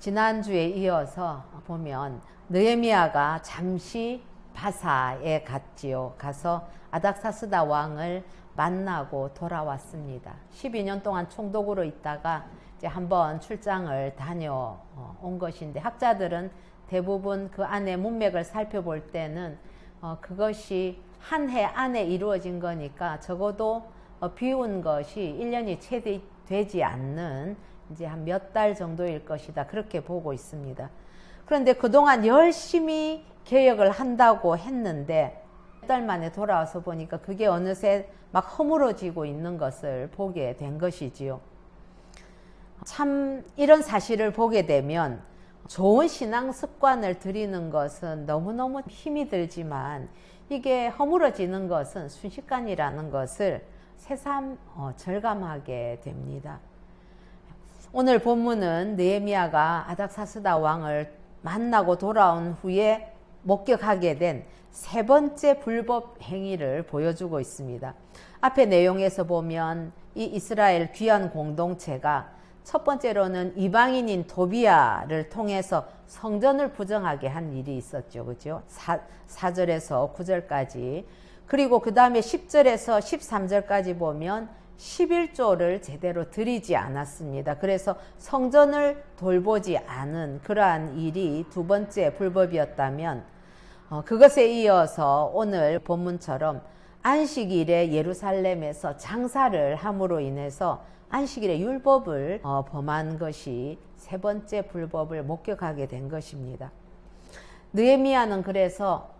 지난주에 이어서 보면 느헤미야가 잠시 바사에 갔지요. 가서 아닥사스다 왕을 만나고 돌아왔습니다. 12년 동안 총독으로 있다가 이제 한번 출장을 다녀온 것인데, 학자들은 대부분 그 안에 문맥을 살펴볼 때는 그것이 한 해 안에 이루어진 거니까 적어도 비운 것이 1년이 채 되지 않는 이제 한 몇 달 정도일 것이다, 그렇게 보고 있습니다. 그런데 그동안 열심히 개혁을 한다고 했는데 몇 달 만에 돌아와서 보니까 그게 어느새 막 허물어지고 있는 것을 보게 된 것이지요. 참 이런 사실을 보게 되면 좋은 신앙 습관을 들이는 것은 너무너무 힘이 들지만 이게 허물어지는 것은 순식간이라는 것을 새삼 절감하게 됩니다. 오늘 본문은 느헤미야가 아닥사스다 왕을 만나고 돌아온 후에 목격하게 된 세 번째 불법 행위를 보여주고 있습니다. 앞에 내용에서 보면 이 이스라엘 귀한 공동체가 첫 번째로는 이방인인 도비야를 통해서 성전을 부정하게 한 일이 있었죠. 그죠? 4절에서 9절까지. 그리고 그 다음에 10절에서 13절까지 보면 11조를 제대로 드리지 않았습니다. 그래서 성전을 돌보지 않은 그러한 일이 두 번째 불법이었다면, 그것에 이어서 오늘 본문처럼 안식일에 예루살렘에서 장사를 함으로 인해서 안식일의 율법을 범한 것이 세 번째 불법을 목격하게 된 것입니다. 느헤미야는 그래서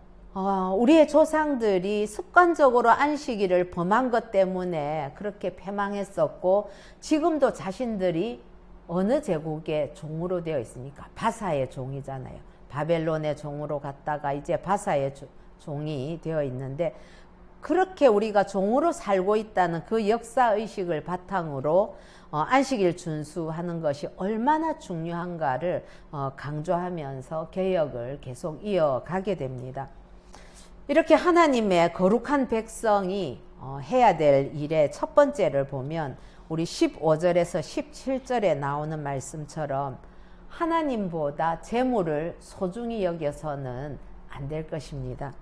우리의 조상들이 습관적으로 안식일을 범한 것 때문에 그렇게 패망했었고, 지금도 자신들이 어느 제국의 종으로 되어 있습니까? 바사의 종이잖아요. 바벨론의 종으로 갔다가 이제 바사의 종이 되어 있는데, 그렇게 우리가 종으로 살고 있다는 그 역사의식을 바탕으로 안식일 준수하는 것이 얼마나 중요한가를 강조하면서 개혁을 계속 이어가게 됩니다. 이렇게 하나님의 거룩한 백성이 해야 될 일의 첫 번째를 보면 우리 15절에서 17절에 나오는 말씀처럼 하나님보다 재물을 소중히 여겨서는 안 될 것입니다.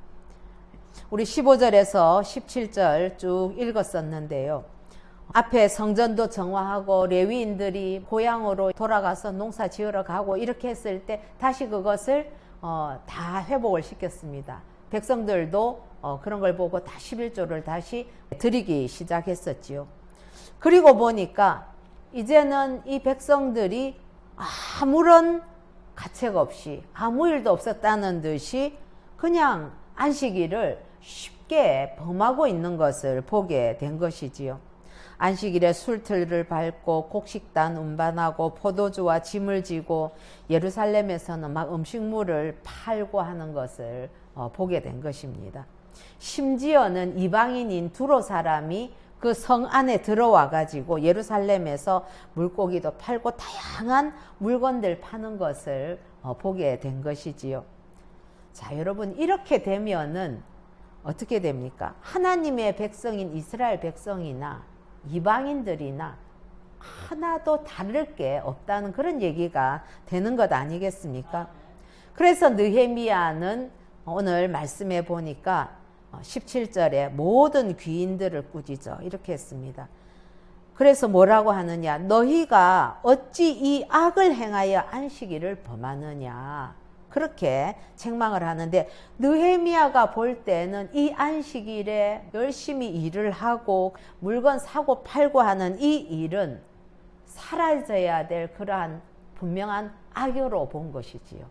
우리 15절에서 17절 쭉 읽었었는데요. 앞에 성전도 정화하고 레위인들이 고향으로 돌아가서 농사 지으러 가고 이렇게 했을 때 다시 그것을 다 회복을 시켰습니다. 백성들도 그런 걸 보고 다 11조를 다시 드리기 시작했었지요. 그리고 보니까 이제는 이 백성들이 아무런 가책 없이 아무 일도 없었다는 듯이 그냥 안식일을 쉽게 범하고 있는 것을 보게 된 것이지요. 안식일에 술틀을 밟고 곡식단 운반하고 포도주와 짐을 지고 예루살렘에서는 막 음식물을 팔고 하는 것을 보게 된 것입니다. 심지어는 이방인인 두로 사람이 그 성 안에 들어와 가지고 예루살렘에서 물고기도 팔고 다양한 물건들 파는 것을 보게 된 것이지요. 자, 여러분, 이렇게 되면은 어떻게 됩니까? 하나님의 백성인 이스라엘 백성이나 이방인들이나 하나도 다를 게 없다는 그런 얘기가 되는 것 아니겠습니까? 그래서 느헤미야는 오늘 말씀해 보니까 17절에 모든 귀인들을 꾸짖어 이렇게 했습니다. 그래서 뭐라고 하느냐? 너희가 어찌 이 악을 행하여 안식일을 범하느냐? 그렇게 책망을 하는데, 느헤미야가 볼 때는 이 안식일에 열심히 일을 하고 물건 사고 팔고 하는 이 일은 사라져야 될 그러한 분명한 악으로 본 것이지요.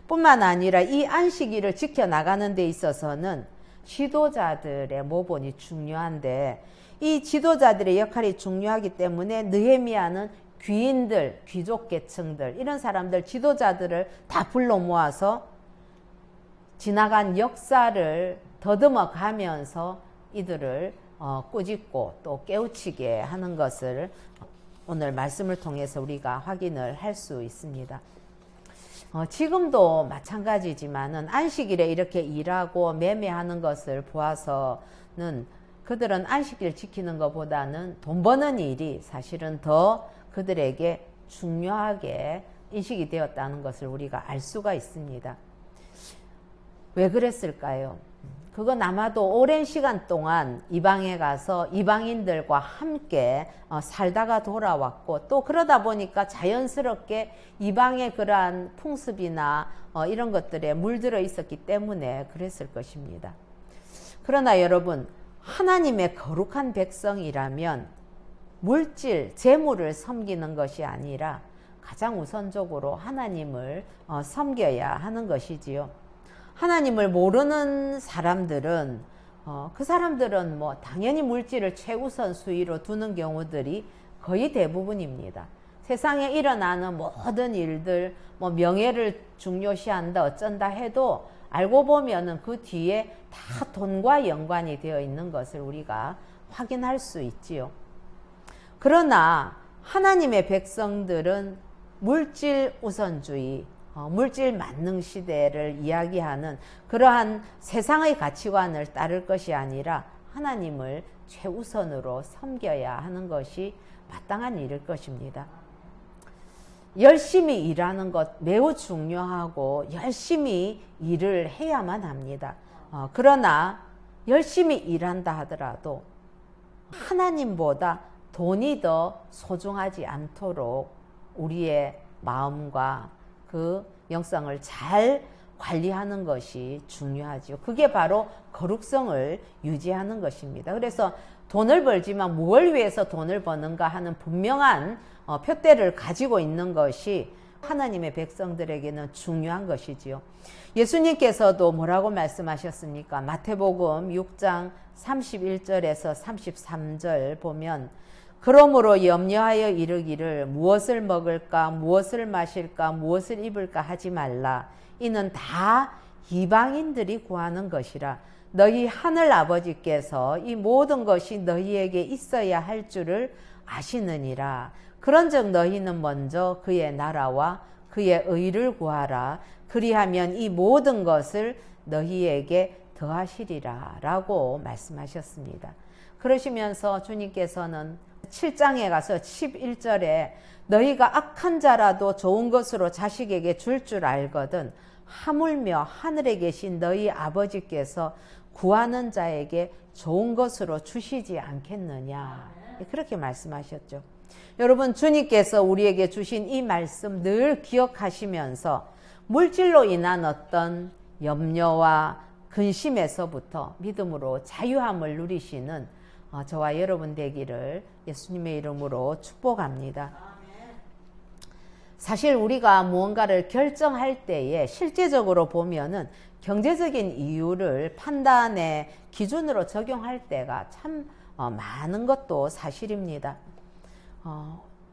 뿐만 아니라 이 안식일을 지켜나가는 데 있어서는 지도자들의 모본이 중요한데, 이 지도자들의 역할이 중요하기 때문에 느헤미야는 귀인들, 귀족 계층들, 이런 사람들, 지도자들을 다 불러 모아서 지나간 역사를 더듬어 가면서 이들을 꾸짖고 또 깨우치게 하는 것을 오늘 말씀을 통해서 우리가 확인을 할 수 있습니다. 지금도 마찬가지지만은 안식일에 이렇게 일하고 매매하는 것을 보아서는 그들은 안식일 지키는 것보다는 돈 버는 일이 사실은 더 그들에게 중요하게 인식이 되었다는 것을 우리가 알 수가 있습니다. 왜 그랬을까요? 그건 아마도 오랜 시간 동안 이방에 가서 이방인들과 함께 살다가 돌아왔고, 또 그러다 보니까 자연스럽게 이방의 그러한 풍습이나 이런 것들에 물들어 있었기 때문에 그랬을 것입니다. 그러나 여러분, 하나님의 거룩한 백성이라면 물질, 재물을 섬기는 것이 아니라 가장 우선적으로 하나님을 섬겨야 하는 것이지요. 하나님을 모르는 사람들은 그 사람들은 뭐 당연히 물질을 최우선 수위로 두는 경우들이 거의 대부분입니다. 세상에 일어나는 모든 일들, 뭐 명예를 중요시한다 어쩐다 해도 알고 보면은 그 뒤에 다 돈과 연관이 되어 있는 것을 우리가 확인할 수 있지요. 그러나 하나님의 백성들은 물질 우선주의, 물질 만능 시대를 이야기하는 그러한 세상의 가치관을 따를 것이 아니라 하나님을 최우선으로 섬겨야 하는 것이 마땅한 일일 것입니다. 열심히 일하는 것 매우 중요하고 열심히 일을 해야만 합니다. 그러나 열심히 일한다 하더라도 하나님보다 돈이 더 소중하지 않도록 우리의 마음과 그 영성을 잘 관리하는 것이 중요하죠. 그게 바로 거룩성을 유지하는 것입니다. 그래서 돈을 벌지만 무엇을 위해서 돈을 버는가 하는 분명한 표대를 가지고 있는 것이 하나님의 백성들에게는 중요한 것이지요. 예수님께서도 뭐라고 말씀하셨습니까? 마태복음 6장 31절에서 33절 보면, 그러므로 염려하여 이르기를 무엇을 먹을까 무엇을 마실까 무엇을 입을까 하지 말라. 이는 다 이방인들이 구하는 것이라. 너희 하늘 아버지께서 이 모든 것이 너희에게 있어야 할 줄을 아시느니라. 그런즉 너희는 먼저 그의 나라와 그의 의를 구하라. 그리하면 이 모든 것을 너희에게 더하시리라 라고 말씀하셨습니다. 그러시면서 주님께서는 7장에 가서 11절에 너희가 악한 자라도 좋은 것으로 자식에게 줄 줄 알거든 하물며 하늘에 계신 너희 아버지께서 구하는 자에게 좋은 것으로 주시지 않겠느냐, 그렇게 말씀하셨죠. 여러분, 주님께서 우리에게 주신 이 말씀 늘 기억하시면서 물질로 인한 어떤 염려와 근심에서부터 믿음으로 자유함을 누리시는 저와 여러분 되기를 예수님의 이름으로 축복합니다. 사실 우리가 무언가를 결정할 때에 실제적으로 보면은 경제적인 이유를 판단의 기준으로 적용할 때가 참 많은 것도 사실입니다.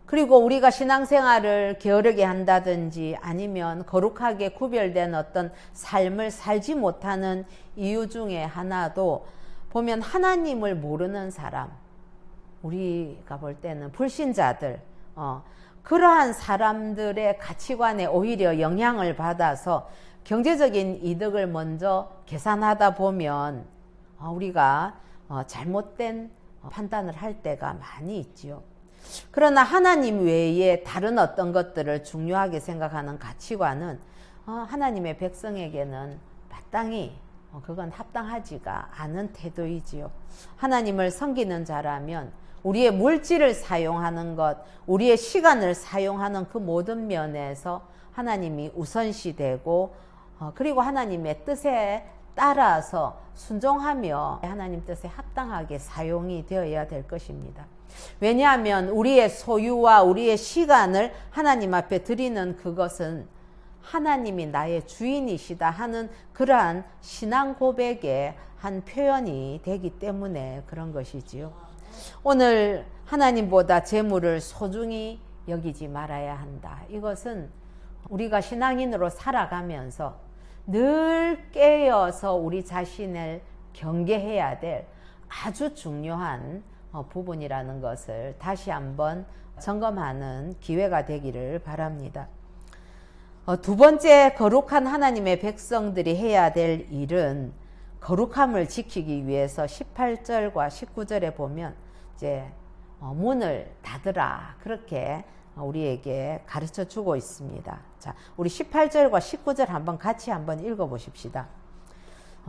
그리고 우리가 신앙생활을 게으르게 한다든지 아니면 거룩하게 구별된 어떤 삶을 살지 못하는 이유 중에 하나도 보면 하나님을 모르는 사람, 우리가 볼 때는 불신자들, 그러한 사람들의 가치관에 오히려 영향을 받아서 경제적인 이득을 먼저 계산하다 보면 우리가 잘못된 판단을 할 때가 많이 있지요. 그러나 하나님 외에 다른 어떤 것들을 중요하게 생각하는 가치관은 하나님의 백성에게는 마땅히 그건 합당하지가 않은 태도이지요. 하나님을 섬기는 자라면 우리의 물질을 사용하는 것, 우리의 시간을 사용하는 그 모든 면에서 하나님이 우선시되고 그리고 하나님의 뜻에 따라서 순종하며 하나님 뜻에 합당하게 사용이 되어야 될 것입니다. 왜냐하면 우리의 소유와 우리의 시간을 하나님 앞에 드리는 그것은 하나님이 나의 주인이시다 하는 그러한 신앙 고백의 한 표현이 되기 때문에 그런 것이지요. 오늘 하나님보다 재물을 소중히 여기지 말아야 한다. 이것은 우리가 신앙인으로 살아가면서 늘 깨어서 우리 자신을 경계해야 될 아주 중요한 부분이라는 것을 다시 한번 점검하는 기회가 되기를 바랍니다. 두 번째, 거룩한 하나님의 백성들이 해야 될 일은 거룩함을 지키기 위해서 18절과 19절에 보면 이제 문을 닫으라 그렇게 우리에게 가르쳐 주고 있습니다. 자, 우리 18절과 19절 같이 한번 읽어 보십시다.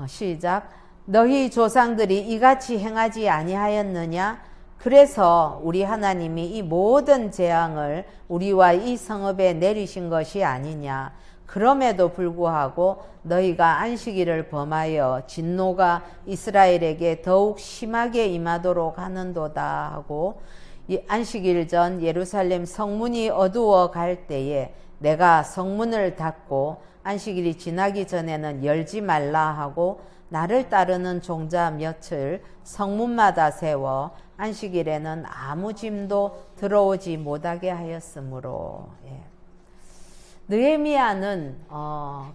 시작. 너희 조상들이 이같이 행하지 아니하였느냐? 그래서 우리 하나님이 이 모든 재앙을 우리와 이 성읍에 내리신 것이 아니냐? 그럼에도 불구하고 너희가 안식일을 범하여 진노가 이스라엘에게 더욱 심하게 임하도록 하는도다 하고, 이 안식일 전 예루살렘 성문이 어두워 갈 때에 내가 성문을 닫고 안식일이 지나기 전에는 열지 말라 하고, 나를 따르는 종자 몇을 성문마다 세워 안식일에는 아무 짐도 들어오지 못하게 하였으므로. 예. 느헤미야는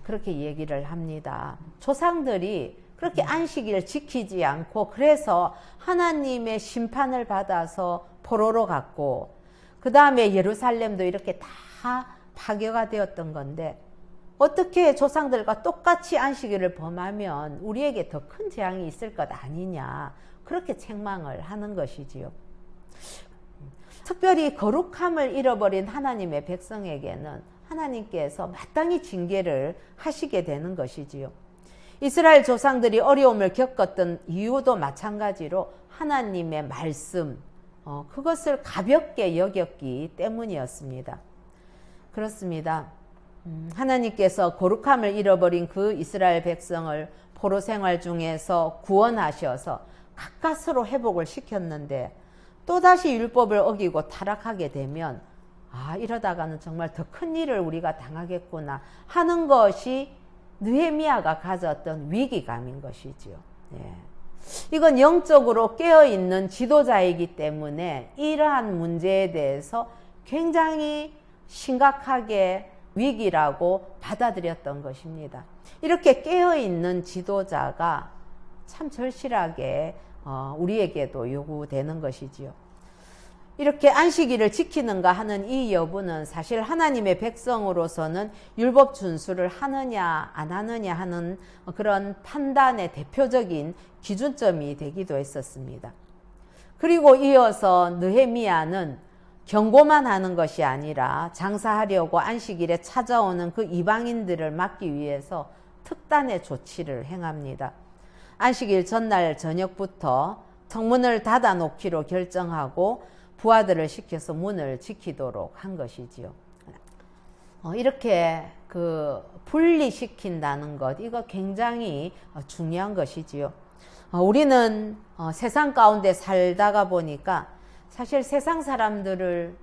그렇게 얘기를 합니다. 조상들이 그렇게 안식일을 지키지 않고 그래서 하나님의 심판을 받아서 포로로 갔고, 그 다음에 예루살렘도 이렇게 다 파괴가 되었던 건데, 어떻게 조상들과 똑같이 안식일을 범하면 우리에게 더 큰 재앙이 있을 것 아니냐, 그렇게 책망을 하는 것이지요. 특별히 거룩함을 잃어버린 하나님의 백성에게는 하나님께서 마땅히 징계를 하시게 되는 것이지요. 이스라엘 조상들이 어려움을 겪었던 이유도 마찬가지로 하나님의 말씀, 그것을 가볍게 여겼기 때문이었습니다. 그렇습니다. 하나님께서 거룩함을 잃어버린 그 이스라엘 백성을 포로 생활 중에서 구원하셔서 가까스로 회복을 시켰는데, 또다시 율법을 어기고 타락하게 되면 이러다가는 정말 더 큰 일을 우리가 당하겠구나 하는 것이 느헤미야가 가졌던 위기감인 것이지요. 예. 이건 영적으로 깨어있는 지도자이기 때문에 이러한 문제에 대해서 굉장히 심각하게 위기라고 받아들였던 것입니다. 이렇게 깨어있는 지도자가 참 절실하게 우리에게도 요구되는 것이지요. 이렇게 안식일을 지키는가 하는 이 여부는 사실 하나님의 백성으로서는 율법 준수를 하느냐 안 하느냐 하는 그런 판단의 대표적인 기준점이 되기도 했었습니다. 그리고 이어서 느헤미야는 경고만 하는 것이 아니라 장사하려고 안식일에 찾아오는 그 이방인들을 막기 위해서 특단의 조치를 행합니다. 안식일 전날 저녁부터 성문을 닫아 놓기로 결정하고 부하들을 시켜서 문을 지키도록 한 것이지요. 이렇게 분리시킨다는 것, 이거 굉장히 중요한 것이지요. 우리는 세상 가운데 살다가 보니까 사실 세상 사람들을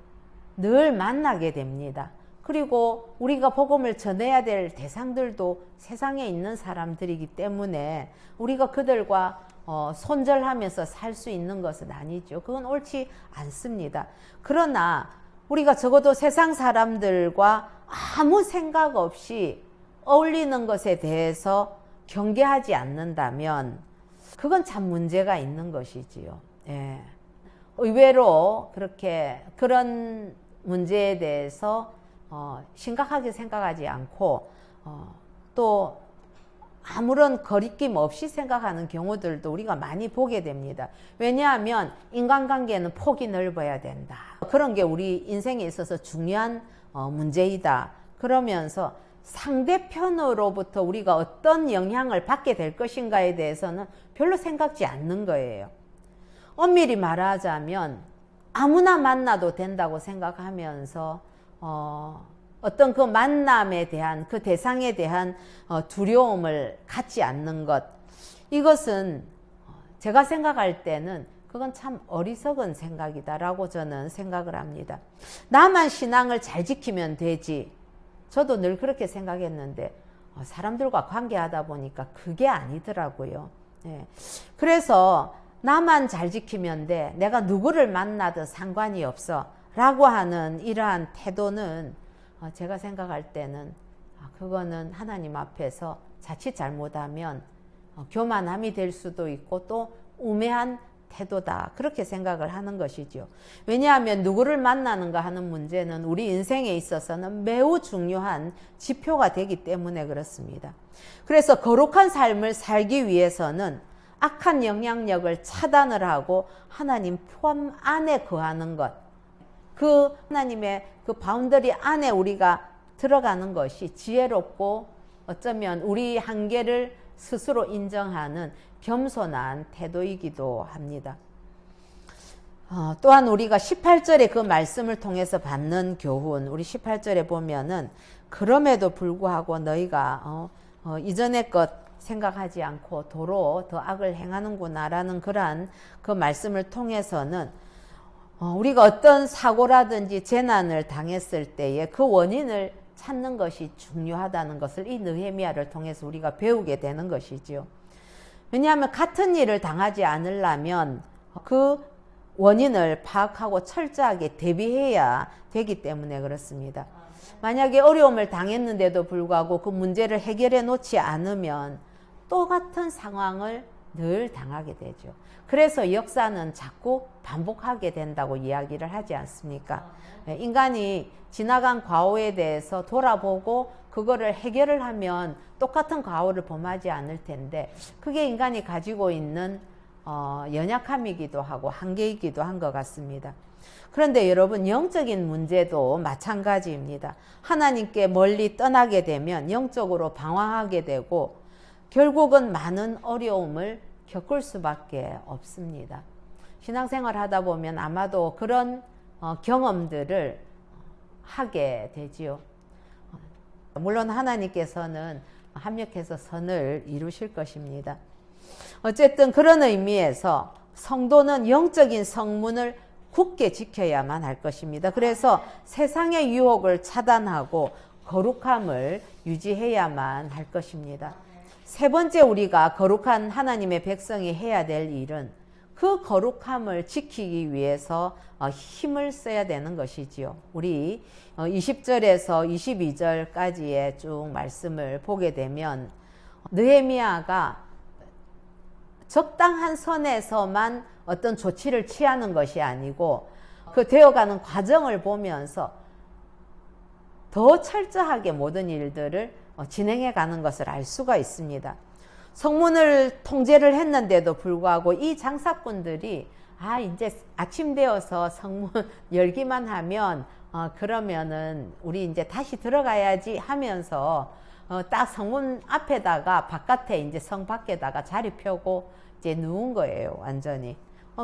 늘 만나게 됩니다. 그리고 우리가 복음을 전해야 될 대상들도 세상에 있는 사람들이기 때문에 우리가 그들과 손절하면서 살 수 있는 것은 아니죠. 그건 옳지 않습니다. 그러나 우리가 적어도 세상 사람들과 아무 생각 없이 어울리는 것에 대해서 경계하지 않는다면 그건 참 문제가 있는 것이지요. 예. 의외로 그런 문제에 대해서 심각하게 생각하지 않고 또 아무런 거리낌 없이 생각하는 경우들도 우리가 많이 보게 됩니다. 왜냐하면 인간관계는 폭이 넓어야 된다. 그런 게 우리 인생에 있어서 중요한 문제이다. 그러면서 상대편으로부터 우리가 어떤 영향을 받게 될 것인가에 대해서는 별로 생각지 않는 거예요. 엄밀히 말하자면 아무나 만나도 된다고 생각하면서 어떤 그 만남에 대한 그 대상에 대한 두려움을 갖지 않는 것, 이것은 제가 생각할 때는 그건 참 어리석은 생각이다라고 저는 생각을 합니다. 나만 신앙을 잘 지키면 되지. 저도 늘 그렇게 생각했는데 사람들과 관계하다 보니까 그게 아니더라고요. 예. 그래서 나만 잘 지키면 돼. 내가 누구를 만나도 상관이 없어. 라고 하는 이러한 태도는 제가 생각할 때는 그거는 하나님 앞에서 자칫 잘못하면 교만함이 될 수도 있고 또 우매한 태도다. 그렇게 생각을 하는 것이죠. 왜냐하면 누구를 만나는가 하는 문제는 우리 인생에 있어서는 매우 중요한 지표가 되기 때문에 그렇습니다. 그래서 거룩한 삶을 살기 위해서는 악한 영향력을 차단을 하고 하나님 품 안에 거하는 것, 그 하나님의 그 바운더리 안에 우리가 들어가는 것이 지혜롭고 어쩌면 우리 한계를 스스로 인정하는 겸손한 태도이기도 합니다. 또한 우리가 18절에 그 말씀을 통해서 받는 교훈, 우리 18절에 보면은 그럼에도 불구하고 너희가 이전의 것 생각하지 않고 도로 더 악을 행하는구나라는 그러한 그 말씀을 통해서는 우리가 어떤 사고라든지 재난을 당했을 때에 그 원인을 찾는 것이 중요하다는 것을 이 느헤미야를 통해서 우리가 배우게 되는 것이지요. 왜냐하면 같은 일을 당하지 않으려면 그 원인을 파악하고 철저하게 대비해야 되기 때문에 그렇습니다. 만약에 어려움을 당했는데도 불구하고 그 문제를 해결해 놓지 않으면 똑같은 상황을 늘 당하게 되죠. 그래서 역사는 자꾸 반복하게 된다고 이야기를 하지 않습니까? 인간이 지나간 과오에 대해서 돌아보고 그거를 해결을 하면 똑같은 과오를 범하지 않을 텐데 그게 인간이 가지고 있는 연약함이기도 하고 한계이기도 한 것 같습니다. 그런데 여러분, 영적인 문제도 마찬가지입니다. 하나님께 멀리 떠나게 되면 영적으로 방황하게 되고 결국은 많은 어려움을 겪을 수밖에 없습니다. 신앙생활 하다 보면 아마도 그런 경험들을 하게 되지요. 물론 하나님께서는 합력해서 선을 이루실 것입니다. 어쨌든 그런 의미에서 성도는 영적인 성문을 굳게 지켜야만 할 것입니다. 그래서 세상의 유혹을 차단하고 거룩함을 유지해야만 할 것입니다. 세 번째, 우리가 거룩한 하나님의 백성이 해야 될 일은 그 거룩함을 지키기 위해서 힘을 써야 되는 것이지요. 우리 20절에서 22절까지의 쭉 말씀을 보게 되면 느헤미야가 적당한 선에서만 어떤 조치를 취하는 것이 아니고 그 되어가는 과정을 보면서 더 철저하게 모든 일들을 진행해 가는 것을 알 수가 있습니다. 성문을 통제를 했는데도 불구하고 이 장사꾼들이 이제 아침 되어서 성문 열기만 하면 그러면은 우리 이제 다시 들어가야지 하면서 딱 성문 앞에다가 바깥에 이제 성 밖에다가 자리 펴고 이제 누운 거예요, 완전히.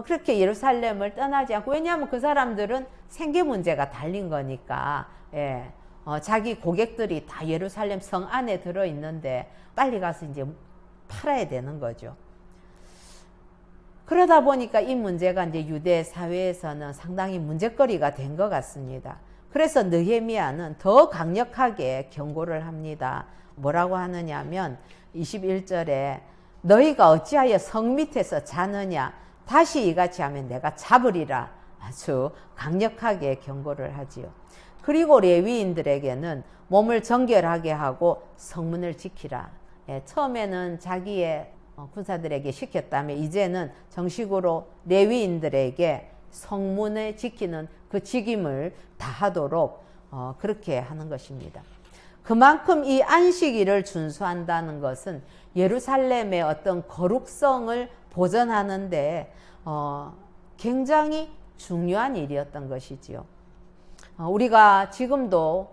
그렇게 예루살렘을 떠나지 않고, 왜냐하면 그 사람들은 생계 문제가 달린 거니까, 예. 자기 고객들이 다 예루살렘 성 안에 들어 있는데 빨리 가서 이제 팔아야 되는 거죠. 그러다 보니까 이 문제가 이제 유대 사회에서는 상당히 문제거리가 된 것 같습니다. 그래서 느헤미야는 더 강력하게 경고를 합니다. 뭐라고 하느냐면 21절에 너희가 어찌하여 성 밑에서 자느냐, 다시 이같이 하면 내가 잡으리라, 아주 강력하게 경고를 하지요. 그리고 레위인들에게는 몸을 정결하게 하고 성문을 지키라. 처음에는 자기의 군사들에게 시켰다면 이제는 정식으로 레위인들에게 성문을 지키는 그 직임을 다하도록 그렇게 하는 것입니다. 그만큼 이 안식일을 준수한다는 것은 예루살렘의 어떤 거룩성을 보존하는데 굉장히 중요한 일이었던 것이지요. 우리가 지금도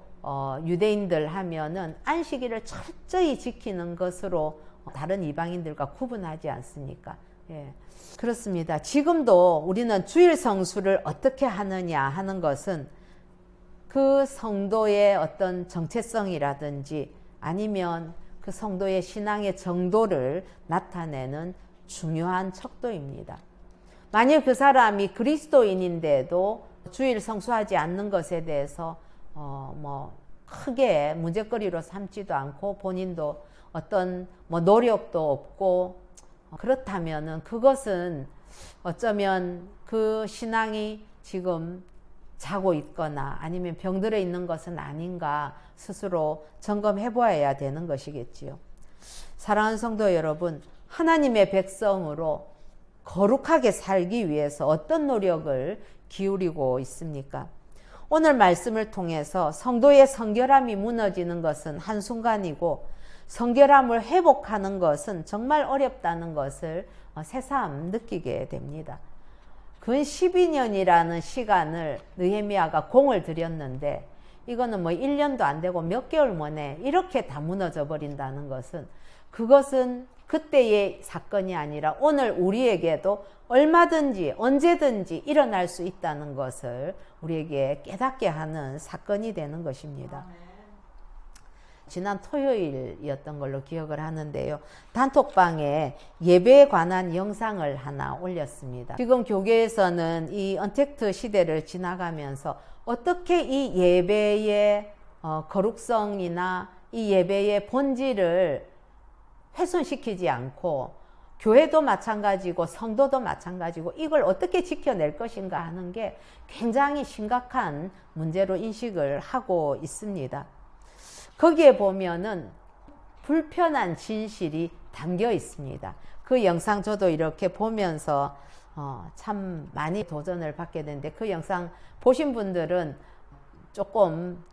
유대인들 하면은 안식일을 철저히 지키는 것으로 다른 이방인들과 구분하지 않습니까? 예, 그렇습니다. 지금도 우리는 주일 성수를 어떻게 하느냐 하는 것은 그 성도의 어떤 정체성이라든지 아니면 그 성도의 신앙의 정도를 나타내는 중요한 척도입니다. 만일 그 사람이 그리스도인인데도 주일 성수하지 않는 것에 대해서 크게 문제거리로 삼지도 않고 본인도 어떤 노력도 없고 그렇다면은 그것은 어쩌면 그 신앙이 지금 자고 있거나 아니면 병들어 있는 것은 아닌가 스스로 점검해 보아야 되는 것이겠지요. 사랑하는 성도 여러분, 하나님의 백성으로 거룩하게 살기 위해서 어떤 노력을 기울이고 있습니까? 오늘 말씀을 통해서 성도의 성결함이 무너지는 것은 한순간이고 성결함을 회복하는 것은 정말 어렵다는 것을 새삼 느끼게 됩니다. 근 12년이라는 시간을 느헤미야가 공을 들였는데 이거는 뭐 1년도 안 되고 몇 개월 만에 이렇게 다 무너져 버린다는 것은, 그것은 그때의 사건이 아니라 오늘 우리에게도 얼마든지 언제든지 일어날 수 있다는 것을 우리에게 깨닫게 하는 사건이 되는 것입니다. 지난 토요일이었던 걸로 기억을 하는데요. 단톡방에 예배에 관한 영상을 하나 올렸습니다. 지금 교계에서는 이 언택트 시대를 지나가면서 어떻게 이 예배의 거룩성이나 이 예배의 본질을 훼손시키지 않고, 교회도 마찬가지고 성도도 마찬가지고 이걸 어떻게 지켜낼 것인가 하는 게 굉장히 심각한 문제로 인식을 하고 있습니다. 거기에 보면은 불편한 진실이 담겨 있습니다. 그 영상 저도 이렇게 보면서 참 많이 도전을 받게 되는데, 그 영상 보신 분들은 조금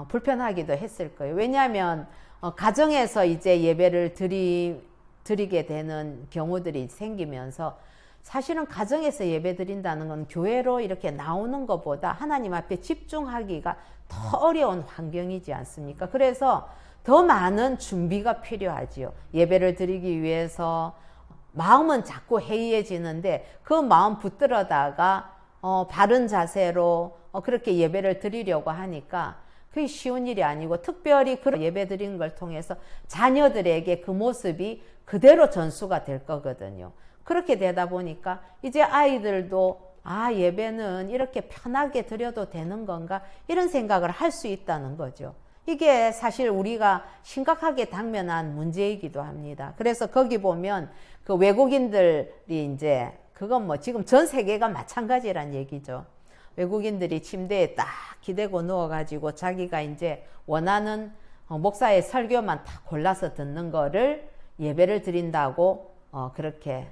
불편하기도 했을 거예요. 왜냐하면 가정에서 이제 예배를 드리게 되는 경우들이 생기면서, 사실은 가정에서 예배 드린다는 건 교회로 이렇게 나오는 것보다 하나님 앞에 집중하기가 더 어려운 환경이지 않습니까? 그래서 더 많은 준비가 필요하지요. 예배를 드리기 위해서 마음은 자꾸 해이해지는데 그 마음 붙들어다가 바른 자세로 그렇게 예배를 드리려고 하니까 그게 쉬운 일이 아니고, 특별히 그런 예배 드리는 걸 통해서 자녀들에게 그 모습이 그대로 전수가 될 거거든요. 그렇게 되다 보니까 이제 아이들도 예배는 이렇게 편하게 드려도 되는 건가, 이런 생각을 할 수 있다는 거죠. 이게 사실 우리가 심각하게 당면한 문제이기도 합니다. 그래서 거기 보면 그 외국인들이 이제, 그건 뭐 지금 전 세계가 마찬가지란 얘기죠. 외국인들이 침대에 딱 기대고 누워가지고 자기가 이제 원하는 목사의 설교만 다 골라서 듣는 거를 예배를 드린다고 그렇게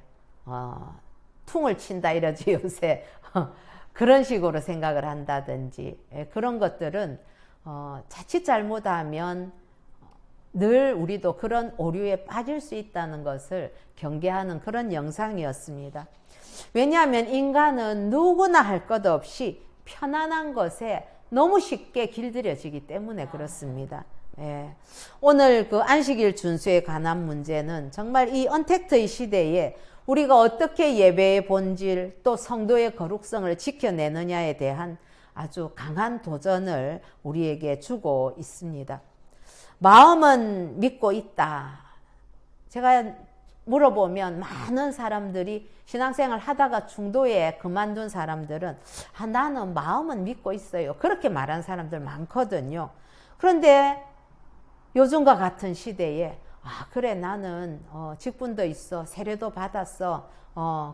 퉁을 친다 이러지 요새. 그런 식으로 생각을 한다든지, 그런 것들은 자칫 잘못하면 늘 우리도 그런 오류에 빠질 수 있다는 것을 경계하는 그런 영상이었습니다. 왜냐하면 인간은 누구나 할 것 없이 편안한 것에 너무 쉽게 길들여지기 때문에 그렇습니다. 오늘 그 안식일 준수에 관한 문제는 정말 이 언택트의 시대에 우리가 어떻게 예배의 본질 또 성도의 거룩성을 지켜내느냐에 대한 아주 강한 도전을 우리에게 주고 있습니다. 마음은 믿고 있다. 제가 물어보면 많은 사람들이 신앙생활 하다가 중도에 그만둔 사람들은 나는 마음은 믿고 있어요, 그렇게 말하는 사람들 많거든요. 그런데 요즘과 같은 시대에 그래, 나는 직분도 있어, 세례도 받았어,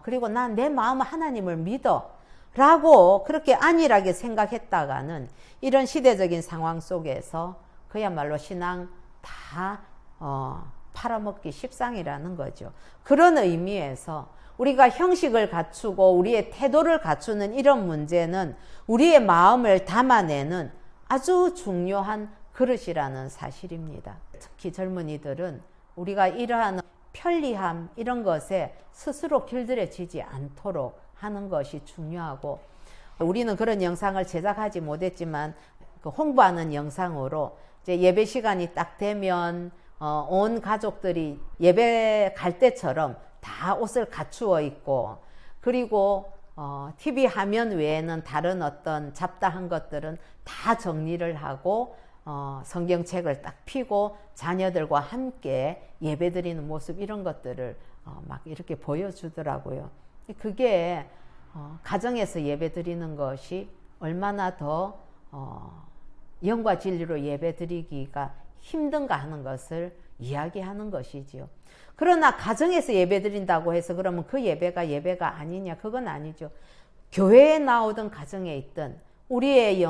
그리고 난 내 마음은 하나님을 믿어 라고 그렇게 안일하게 생각했다가는 이런 시대적인 상황 속에서 그야말로 신앙 다 팔아먹기 십상이라는 거죠. 그런 의미에서 우리가 형식을 갖추고 우리의 태도를 갖추는 이런 문제는 우리의 마음을 담아내는 아주 중요한 그릇이라는 사실입니다. 특히 젊은이들은 우리가 이러한 편리함 이런 것에 스스로 길들여지지 않도록 하는 것이 중요하고, 우리는 그런 영상을 제작하지 못했지만 그 홍보하는 영상으로 이제 예배 시간이 딱 되면 온 가족들이 예배 갈 때처럼 다 옷을 갖추어 입고, 그리고 TV 화면 외에는 다른 어떤 잡다한 것들은 다 정리를 하고 성경책을 딱 펴고 자녀들과 함께 예배드리는 모습, 이런 것들을 막 이렇게 보여주더라고요. 그게 가정에서 예배드리는 것이 얼마나 더 영과 진리로 예배드리기가 힘든가 하는 것을 이야기하는 것이지요. 그러나 가정에서 예배드린다고 해서 그러면 그 예배가 아니냐, 그건 아니죠. 교회에 나오든 가정에 있든 우리의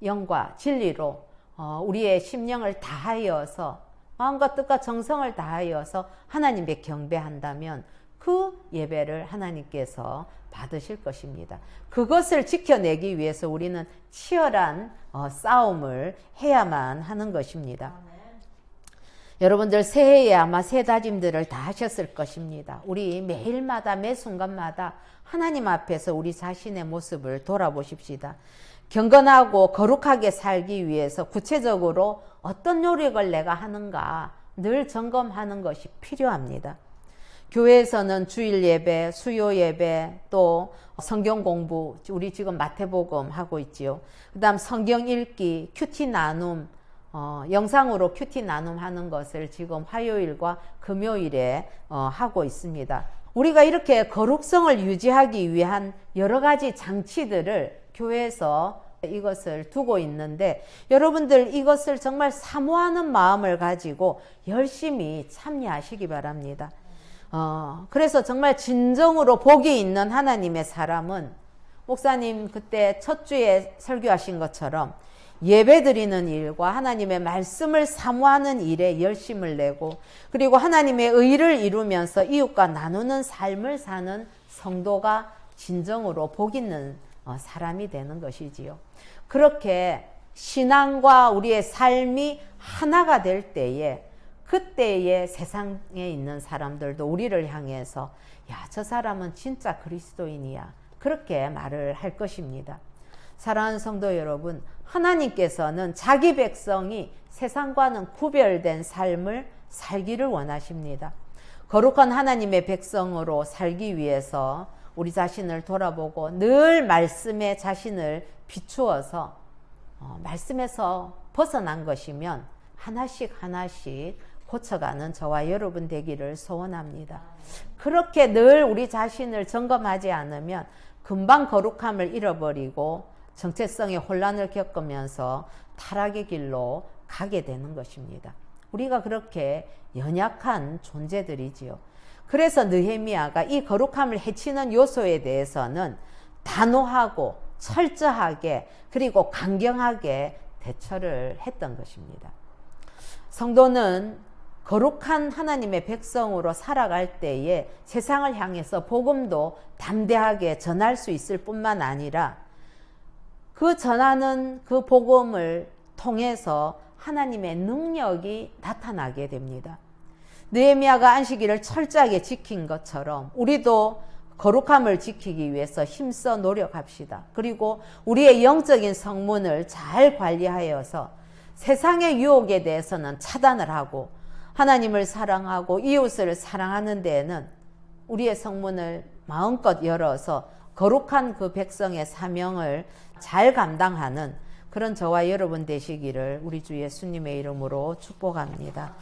영과 진리로 우리의 심령을 다하여서, 마음과 뜻과 정성을 다하여서 하나님께 경배한다면 그 예배를 하나님께서 받으실 것입니다. 그것을 지켜내기 위해서 우리는 치열한 싸움을 해야만 하는 것입니다. 여러분들 새해에 아마 새 다짐들을 다 하셨을 것입니다. 우리 매일마다 매 순간마다 하나님 앞에서 우리 자신의 모습을 돌아보십시다. 경건하고 거룩하게 살기 위해서 구체적으로 어떤 노력을 내가 하는가 늘 점검하는 것이 필요합니다. 교회에서는 주일 예배, 수요 예배, 또 성경 공부, 우리 지금 마태복음 하고 있지요. 그 다음 성경 읽기, 큐티 나눔, 영상으로 큐티 나눔 하는 것을 지금 화요일과 금요일에 하고 있습니다. 우리가 이렇게 거룩성을 유지하기 위한 여러 가지 장치들을 교회에서 이것을 두고 있는데 여러분들 이것을 정말 사모하는 마음을 가지고 열심히 참여하시기 바랍니다. 그래서 정말 진정으로 복이 있는 하나님의 사람은 목사님 그때 첫 주에 설교하신 것처럼 예배 드리는 일과 하나님의 말씀을 사모하는 일에 열심을 내고 그리고 하나님의 의를 이루면서 이웃과 나누는 삶을 사는 성도가 진정으로 복 있는 사람이 되는 것이지요. 그렇게 신앙과 우리의 삶이 하나가 될 때에 그때의 세상에 있는 사람들도 우리를 향해서 야, 저 사람은 진짜 그리스도인이야. 그렇게 말을 할 것입니다. 사랑하는 성도 여러분, 하나님께서는 자기 백성이 세상과는 구별된 삶을 살기를 원하십니다. 거룩한 하나님의 백성으로 살기 위해서 우리 자신을 돌아보고 늘 말씀에 자신을 비추어서 말씀에서 벗어난 것이면 하나씩 하나씩 고쳐가는 저와 여러분 되기를 소원합니다. 그렇게 늘 우리 자신을 점검하지 않으면 금방 거룩함을 잃어버리고 정체성의 혼란을 겪으면서 타락의 길로 가게 되는 것입니다. 우리가 그렇게 연약한 존재들이지요. 그래서 느헤미야가 이 거룩함을 해치는 요소에 대해서는 단호하고 철저하게 그리고 강경하게 대처를 했던 것입니다. 성도는 거룩한 하나님의 백성으로 살아갈 때에 세상을 향해서 복음도 담대하게 전할 수 있을 뿐만 아니라 그 전하는 그 복음을 통해서 하나님의 능력이 나타나게 됩니다. 느헤미야가 안식일을 철저하게 지킨 것처럼 우리도 거룩함을 지키기 위해서 힘써 노력합시다. 그리고 우리의 영적인 성문을 잘 관리하여서 세상의 유혹에 대해서는 차단을 하고 하나님을 사랑하고 이웃을 사랑하는 데에는 우리의 성문을 마음껏 열어서 거룩한 그 백성의 사명을 잘 감당하는 그런 저와 여러분 되시기를 우리 주 예수님의 이름으로 축복합니다.